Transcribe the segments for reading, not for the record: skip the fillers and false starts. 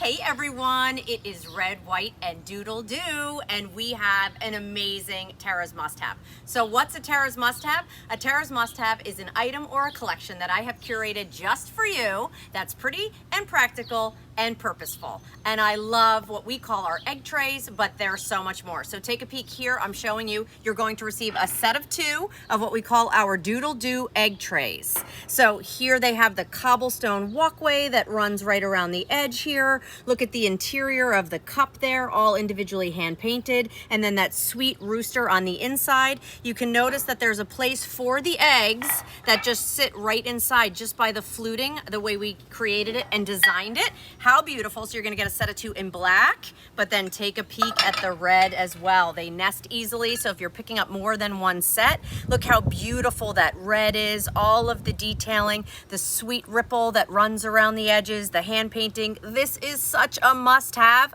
Hey everyone, it is Red, White, and Doodle Doo, and we have an amazing Tara's must-have. So what's a Tara's must-have? A Tara's must-have is an item or a collection that I have curated just for you that's pretty and practical and purposeful. And I love what we call our egg trays, but there's so much more. So take a peek here. I'm showing you, you're going to receive a set of 2 of what we call our Doodle Doo egg trays. So here they have the cobblestone walkway that runs right around the edge here. Look at the interior of the cup there, all individually hand painted. And then that sweet rooster on the inside. You can notice that there's a place for the eggs that just sit right inside just by the fluting, the way we created it and designed it. How beautiful. So you're gonna get a set of 2 in black, but then take a peek at the red as well. They nest easily, so if you're picking up more than one set, look how beautiful that red is, all of the detailing, the sweet ripple that runs around the edges, the hand painting. This is such a must-have.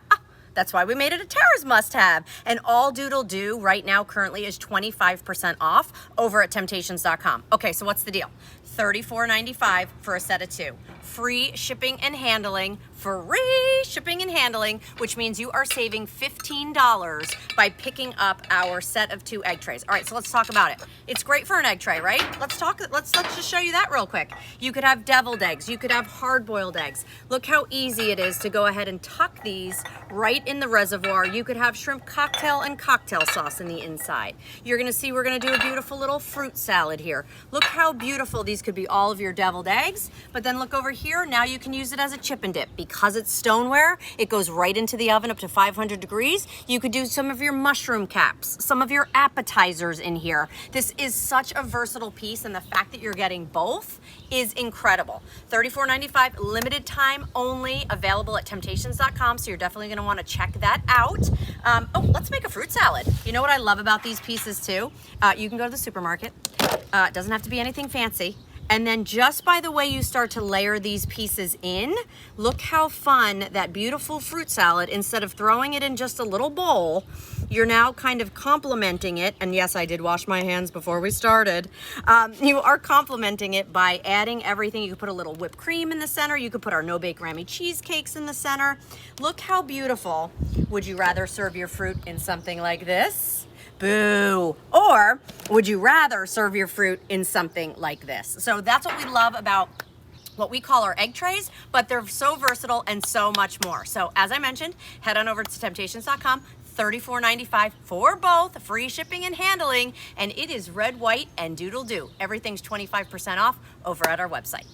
That's why we made it a Tara's must-have. And all Doodle Doo right now currently is 25% off over at temp-tations.com. Okay, so what's the deal? $34.95 for a set of 2. Free shipping and handling, which means you are saving $15 by picking up our set of 2 egg trays. All right, so let's talk about it. It's great for an egg tray, right? Let's just show you that real quick. You could have deviled eggs, you could have hard-boiled eggs. Look how easy it is to go ahead and tuck these right in the reservoir. You could have shrimp cocktail and cocktail sauce in the inside. You're gonna see we're gonna do a beautiful little fruit salad here. Look how beautiful these could be, all of your deviled eggs. But then look over here, now you can use it as a chip and dip. Because it's stoneware, it goes right into the oven up to 500 degrees. You could do some of your mushroom caps, some of your appetizers in here. This is such a versatile piece, and the fact that you're getting both is incredible. $34.95, limited time only, available at temp-tations.com, so you're definitely gonna wanna check that out. Oh, let's make a fruit salad. You know what I love about these pieces too? You can go to the supermarket. It doesn't have to be anything fancy. And then just by the way you start to layer these pieces in, look how fun that beautiful fruit salad, instead of throwing it in just a little bowl, you're now kind of complementing it. And yes, I did wash my hands before we started. You are complementing it by adding everything. You could put a little whipped cream in the center. You could put our no-bake Grammy cheesecakes in the center. Look how beautiful. Would you rather serve your fruit in something like this? Boo. Or would you rather serve your fruit in something like this? So that's what we love about what we call our egg trays, but they're so versatile and so much more. So as I mentioned, head on over to temp-tations.com, $34.95 for both, free shipping and handling, and it is Red, White, and Doodle Doo. Everything's 25% off over at our website.